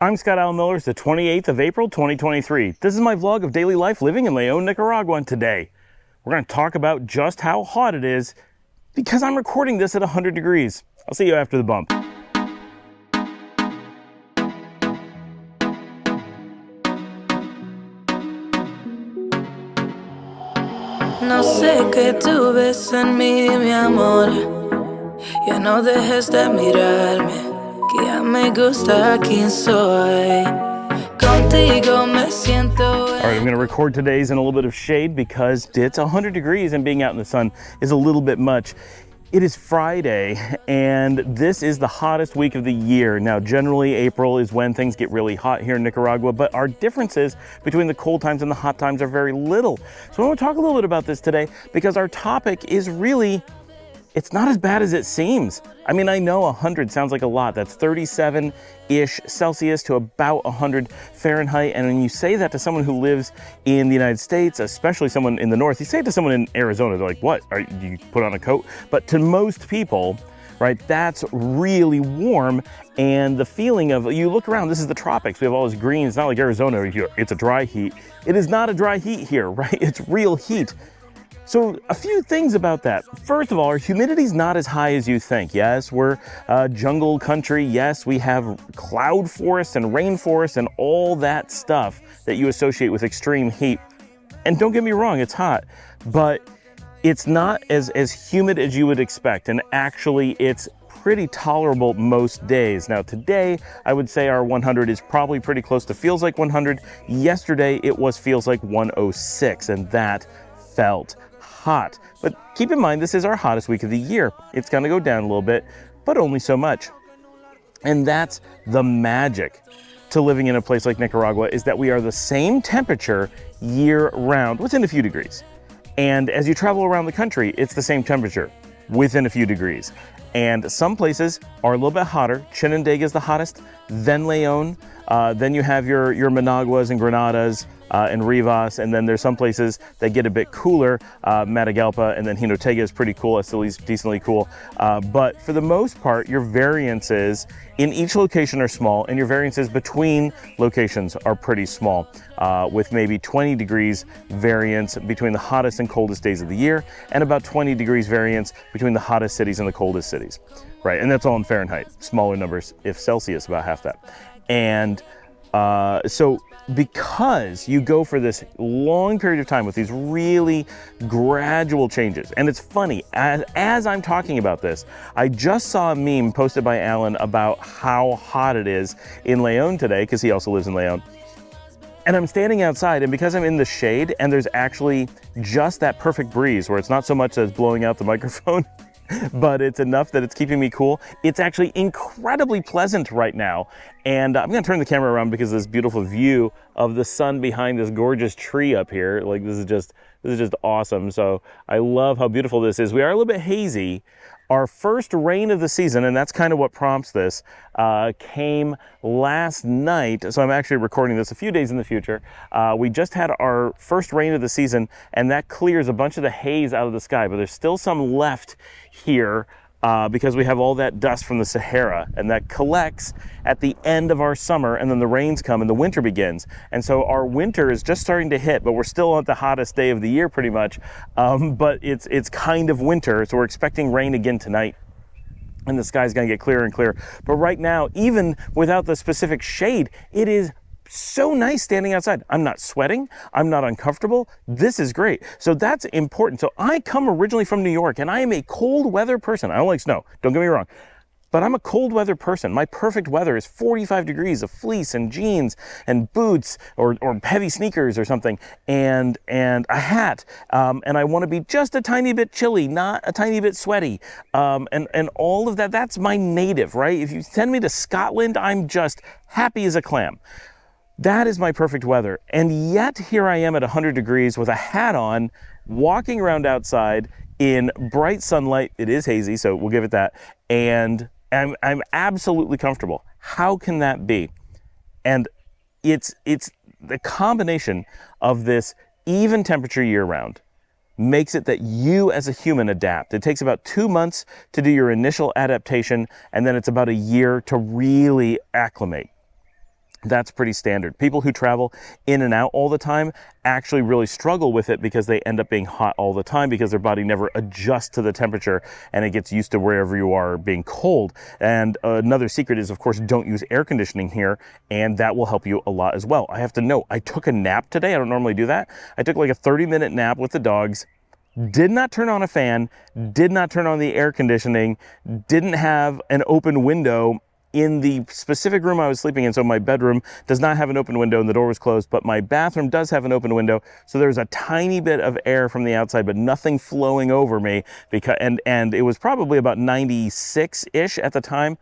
I'm Scott Allen Miller. It's the 28th of April, 2023. This is my vlog of daily life living in León, Nicaragua, and today we're going to talk about just how hot it is because I'm recording this at 100 degrees. I'll see you after the bump. No sé qué tú ves en mí, mi amor. Ya no dejes de mirarme, que ya me gusta quien soy. Contigo me siento. All right, I'm going to record today's in a little bit of shade because it's 100 degrees and being out in the sun is a little bit much. It is Friday, and this is the hottest week of the year. Now, generally, April is when things get really hot here in Nicaragua, but our differences between the cold times and the hot times are very little. So I want to talk a little bit about this today because our topic is really, it's not as bad as it seems. I mean, I know 100 sounds like a lot. That's 37-ish Celsius to about 100 Fahrenheit. And when you say that to someone who lives in the United States, especially someone in the north, you say it to someone in Arizona, they're like, what? Do you put on a coat? But to most people, right, that's really warm. And the feeling of, you look around, this is the tropics. We have all this green. It's not like Arizona, it's a dry heat. It is not a dry heat here, right? It's real heat. So a few things about that. First of all, our humidity's not as high as you think. Yes, we're a jungle country. Yes, we have cloud forests and rainforests and all that stuff that you associate with extreme heat. And don't get me wrong, it's hot, but it's not as humid as you would expect. And actually, it's pretty tolerable most days. Now today, I would say our 100 is probably pretty close to feels like 100. Yesterday, it was feels like 106, and that felt hot. But keep in mind, this is our hottest week of the year. It's going to go down a little bit, but only so much. And that's the magic to living in a place like Nicaragua, is that we are the same temperature year round, within a few degrees. And as you travel around the country, it's the same temperature within a few degrees. And some places are a little bit hotter. Chinandega is the hottest, then León, then you have your Managuas and Granadas, and Rivas, and then there's some places that get a bit cooler. Matagalpa and then Jinotega is pretty cool. It's at least decently cool. But for the most part, your variances in each location are small, and your variances between locations are pretty small, with maybe 20 degrees variance between the hottest and coldest days of the year, and about 20 degrees variance between the hottest cities and the coldest cities. Right, and that's all in Fahrenheit. Smaller numbers, if Celsius, about half that. And so because you go for this long period of time with these really gradual changes, and it's funny, as I'm talking about this, I just saw a meme posted by Alan about how hot it is in León today, because he also lives in León. And I'm standing outside, and because I'm in the shade and there's actually just that perfect breeze where it's not so much that it's blowing out the microphone, but it's enough that it's keeping me cool. It's actually incredibly pleasant right now. And I'm gonna turn the camera around because of this beautiful view of the sun behind this gorgeous tree up here. Like, this is just awesome. So I love how beautiful this is. We are a little bit hazy. Our first rain of the season, and that's kind of what prompts this, came last night. So I'm actually recording this a few days in the future. We just had our first rain of the season, and that clears a bunch of the haze out of the sky, but there's still some left here because we have all that dust from the Sahara, and that collects at the end of our summer, and then the rains come and the winter begins. And so our winter is just starting to hit, but we're still at the hottest day of the year pretty much. But it's kind of winter, so we're expecting rain again tonight. And the sky's gonna get clearer and clearer. But right now, even without the specific shade, it is so nice standing outside. I'm not sweating, I'm not uncomfortable. This is great. So that's important. So I come originally from New York, and I am a cold weather person. I don't like snow, don't get me wrong, but I'm a cold weather person. My perfect weather is 45 degrees of fleece and jeans and boots, or heavy sneakers or something, and a hat. And I want to be just a tiny bit chilly, not a tiny bit sweaty. And all of that, that's my native, right? If you send me to Scotland, I'm just happy as a clam. That is my perfect weather. And yet here I am at 100 degrees with a hat on, walking around outside in bright sunlight. It is hazy, so we'll give it that. And I'm absolutely comfortable. How can that be? And it's the combination of this even temperature year round makes it that you as a human adapt. It takes about 2 months to do your initial adaptation, and then it's about a year to really acclimate. That's pretty standard. People who travel in and out all the time actually really struggle with it because they end up being hot all the time because their body never adjusts to the temperature and it gets used to wherever you are being cold. And another secret is, of course, don't use air conditioning here, and that will help you a lot as well. I have to note, I took a nap today. I don't normally do that. I took like a 30-minute nap with the dogs. Did not turn on a fan, did not turn on the air conditioning, didn't have an open window in the specific room I was sleeping in. So my bedroom does not have an open window and the door was closed, but my bathroom does have an open window. So there's a tiny bit of air from the outside, but nothing flowing over me because, and it was probably about 96-ish at the time.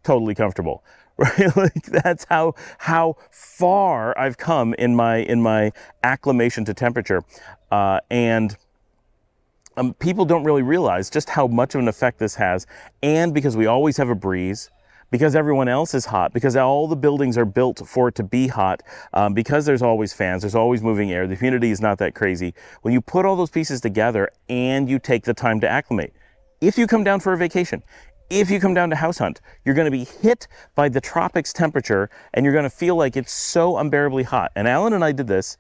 Totally comfortable. Right? Like that's how far I've come in my acclimation to temperature. People don't really realize just how much of an effect this has. And because we always have a breeze, because everyone else is hot, because all the buildings are built for it to be hot, because there's always fans, there's always moving air, the humidity is not that crazy. When you put all those pieces together and you take the time to acclimate, if you come down for a vacation, if you come down to house hunt, you're going to be hit by the tropics temperature and you're going to feel like it's so unbearably hot. And Alan and I did this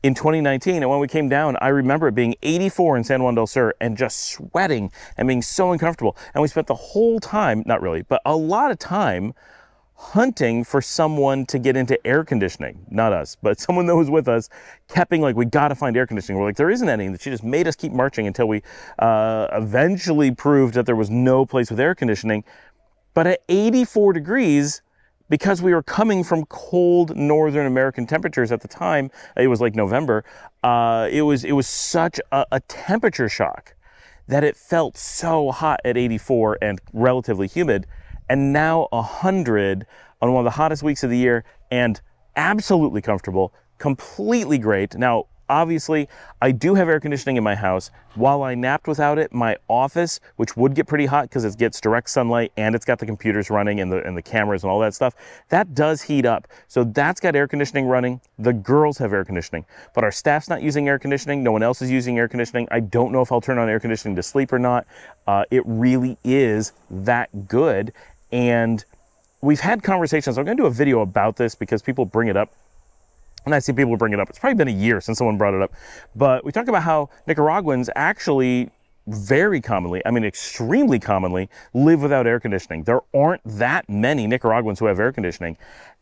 in 2019, and when we came down, I remember it being 84 in San Juan del Sur and just sweating and being so uncomfortable. And we spent the whole time, not really, but a lot of time hunting for someone to get into air conditioning. Not us, but someone that was with us kept being like, we got to find air conditioning. We're like, there isn't any. And she just made us keep marching until we eventually proved that there was no place with air conditioning. But at 84 degrees, because we were coming from cold Northern American temperatures at the time, it was like November, it was such a temperature shock that it felt so hot at 84 and relatively humid. And now 100 on one of the hottest weeks of the year and absolutely comfortable, completely great. Now, obviously, I do have air conditioning in my house. While I napped without it, my office, which would get pretty hot because it gets direct sunlight and it's got the computers running and the cameras and all that stuff, that does heat up. So that's got air conditioning running. The girls have air conditioning, but our staff's not using air conditioning. No one else is using air conditioning. I don't know if I'll turn on air conditioning to sleep or not. It really is that good. And we've had conversations. I'm going to do a video about this because people bring it up. And I see people bring it up. It's probably been a year since someone brought it up. But we talked about how Nicaraguans actually very commonly, I mean extremely commonly, live without air conditioning. There aren't that many Nicaraguans who have air conditioning.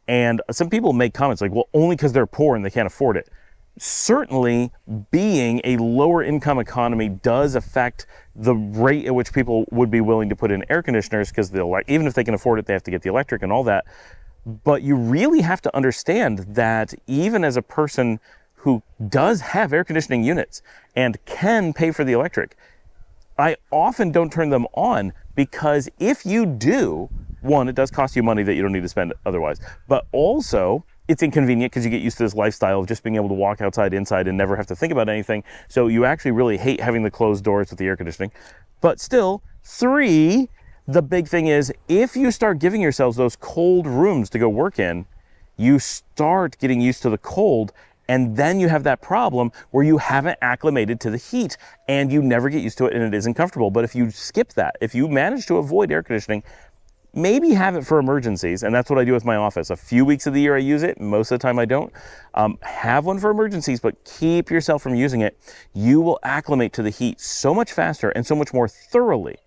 And some people make comments like, well, only because they're poor and they can't afford it. Certainly, being a lower income economy does affect the rate at which people would be willing to put in air conditioners because even if they can afford it, they have to get the electric and all that. But you really have to understand that even as a person who does have air conditioning units and can pay for the electric, I often don't turn them on because if you do, one, it does cost you money that you don't need to spend otherwise, but also it's inconvenient because you get used to this lifestyle of just being able to walk outside, inside, and never have to think about anything. So you actually really hate having the closed doors with the air conditioning. But still, three, the big thing is if you start giving yourselves those cold rooms to go work in, you start getting used to the cold, and then you have that problem where you haven't acclimated to the heat and you never get used to it and it isn't comfortable. But if you skip that, if you manage to avoid air conditioning, maybe have it for emergencies, and that's what I do with my office. A few weeks of the year I use it, most of the time I don't. Have one for emergencies, but keep yourself from using it. You will acclimate to the heat so much faster and so much more thoroughly.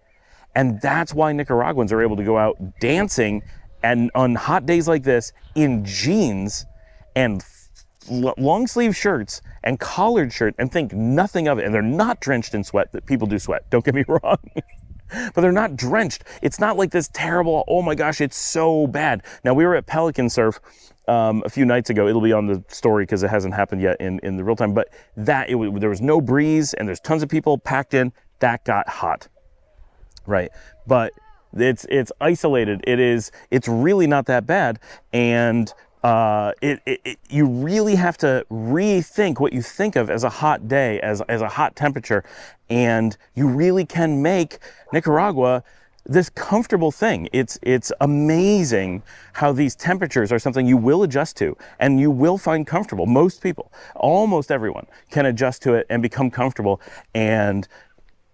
And that's why Nicaraguans are able to go out dancing and on hot days like this in jeans and long sleeve shirts and collared shirt and think nothing of it. And they're not drenched in sweat. That people do sweat, don't get me wrong. But they're not drenched. It's not like this terrible, oh my gosh, it's so bad. Now, we were at Pelican Surf a few nights ago. It'll be on the story because it hasn't happened yet in the real time. But there was no breeze and there's tons of people packed in. That got hot, right? But it's isolated. It's really not that bad. And you really have to rethink what you think of as a hot day, as a hot temperature, and you really can make Nicaragua this comfortable thing. It's amazing how these temperatures are something you will adjust to and you will find comfortable. Most people, almost everyone, can adjust to it and become comfortable. And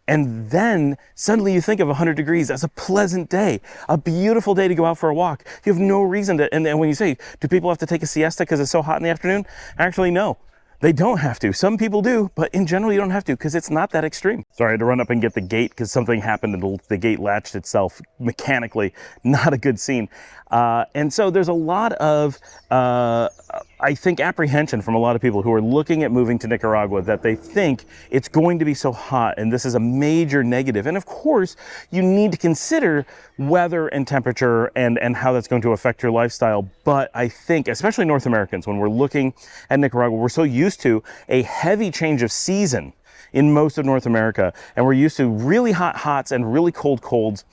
And then suddenly you think of 100 degrees as a pleasant day, a beautiful day to go out for a walk. You have no reason to, and when you say, do people have to take a siesta because it's so hot in the afternoon? Actually, no. They don't have to. Some people do, but in general, you don't have to because it's not that extreme. Sorry, I had to run up and get the gate because something happened and the gate latched itself mechanically. Not a good scene. And so there's a lot of, I think, apprehension from a lot of people who are looking at moving to Nicaragua, that they think it's going to be so hot and this is a major negative. And of course, you need to consider weather and temperature and how that's going to affect your lifestyle. But I think, especially North Americans, when we're looking at Nicaragua, we're so used to a heavy change of season in most of North America, and we're used to really hot hots and really cold colds.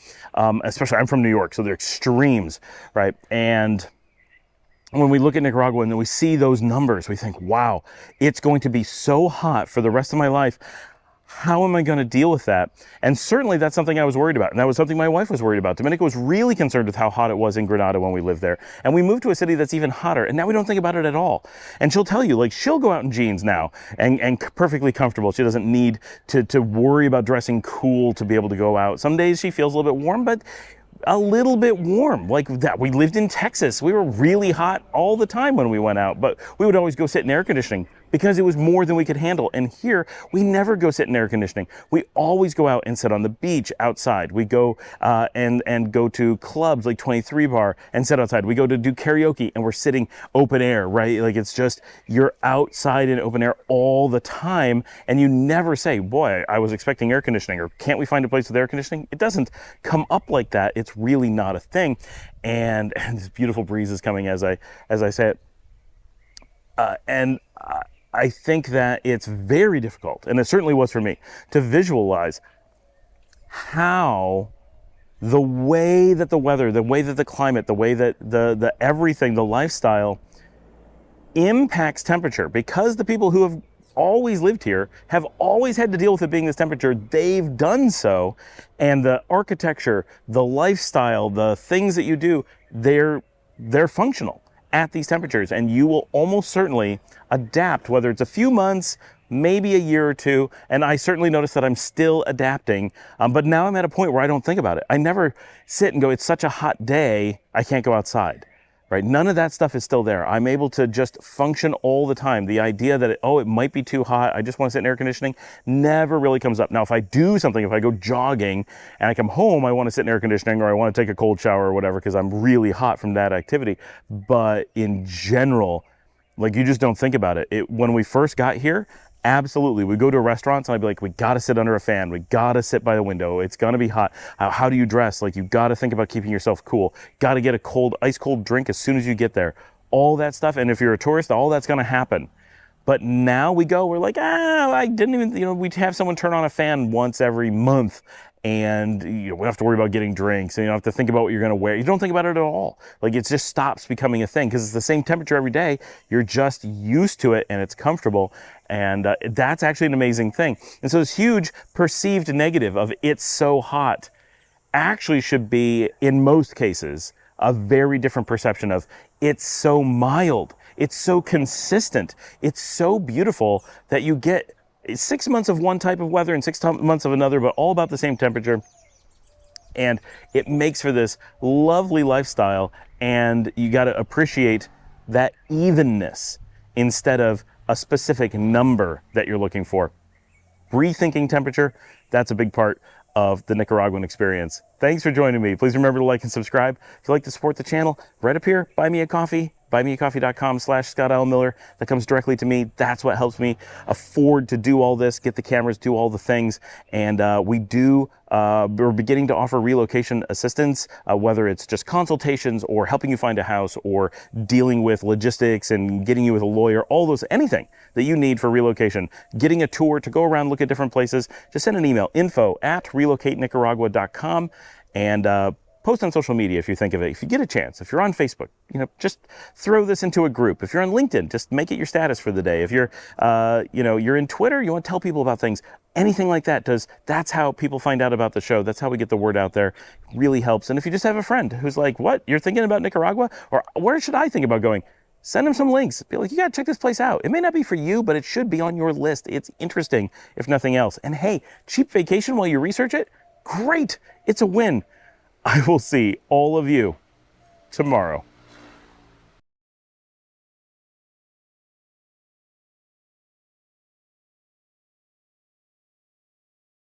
Especially, I'm from New York, so they're extremes, right? And when we look at Nicaragua and then we see those numbers, we think, wow, it's going to be so hot for the rest of my life. How am I going to deal with that? And certainly that's something I was worried about. And that was something my wife was worried about. Dominica was really concerned with how hot it was in Granada when we lived there. And we moved to a city that's even hotter. And now we don't think about it at all. And she'll tell you, like, she'll go out in jeans now and perfectly comfortable. She doesn't need to worry about dressing cool to be able to go out. Some days she feels a little bit warm, but a little bit warm. Like that, we lived in Texas. We were really hot all the time when we went out, but we would always go sit in air conditioning because it was more than we could handle. And here, we never go sit in air conditioning. We always go out and sit on the beach outside. We go and go to clubs like 23 Bar and sit outside. We go to do karaoke and we're sitting open air, right? Like it's just, you're outside in open air all the time, and you never say, boy, I was expecting air conditioning, or can't we find a place with air conditioning? It doesn't come up like that. It's really not a thing. And this beautiful breeze is coming as I say it. I think that it's very difficult, and it certainly was for me, to visualize how the way that the weather, the way that the climate, the way that the everything, the lifestyle impacts temperature. Because the people who have always lived here have always had to deal with it being this temperature, they've done so. And the architecture, the lifestyle, the things that you do, they're functional at these temperatures, and you will almost certainly adapt, whether it's a few months, maybe a year or two. And I certainly notice that I'm still adapting, but now I'm at a point where I don't think about it. I never sit and go, it's such a hot day, I can't go outside, right? None of that stuff is still there. I'm able to just function all the time. The idea that, it might be too hot, I just want to sit in air conditioning, never really comes up. Now, if I do something, if I go jogging and I come home, I want to sit in air conditioning, or I want to take a cold shower or whatever, because I'm really hot from that activity. But in general, like, you just don't think about it. When we first got here, absolutely, we go to restaurants and I'd be like, we got to sit under a fan. We got to sit by the window. It's going to be hot. How do you dress? Like, you got to think about keeping yourself cool. Got to get a ice cold drink as soon as you get there. All that stuff. And if you're a tourist, all that's going to happen. But now we're like, I didn't even, we'd have someone turn on a fan once every month. And we don't have to worry about getting drinks, and you don't have to think about what you're going to wear. You don't think about it at all. Like, it just stops becoming a thing because it's the same temperature every day. You're just used to it and it's comfortable. And that's actually an amazing thing. And so this huge perceived negative of it's so hot actually should be, in most cases, a very different perception of it's so mild. It's so consistent. It's so beautiful that you get 6 months of one type of weather and 6 months of another, but all about the same temperature. And it makes for this lovely lifestyle, and you got to appreciate that evenness instead of a specific number that you're looking for. Rethinking temperature, that's a big part of the Nicaraguan experience. Thanks for joining me. Please remember to like and subscribe. If you'd like to support the channel, right up here, buy me a coffee. buymeacoffee.com/Scott L. Miller. That comes directly to me. That's what helps me afford to do all this, get the cameras, do all the things. And we're beginning to offer relocation assistance, whether it's just consultations or helping you find a house or dealing with logistics and getting you with a lawyer, anything that you need for relocation. Getting a tour to go around, look at different places, just send an email, info@relocatenicaragua.com, and post on social media if you think of it. If you get a chance, if you're on Facebook, just throw this into a group. If you're on LinkedIn, just make it your status for the day. If you're, you're in Twitter, you want to tell people about things, anything like that that's how people find out about the show. That's how we get the word out there. It really helps. And if you just have a friend who's like, what, you're thinking about Nicaragua? Or where should I think about going? Send them some links. Be like, you gotta check this place out. It may not be for you, but it should be on your list. It's interesting, if nothing else. And hey, cheap vacation while you research it? Great, it's a win. I will see all of you tomorrow.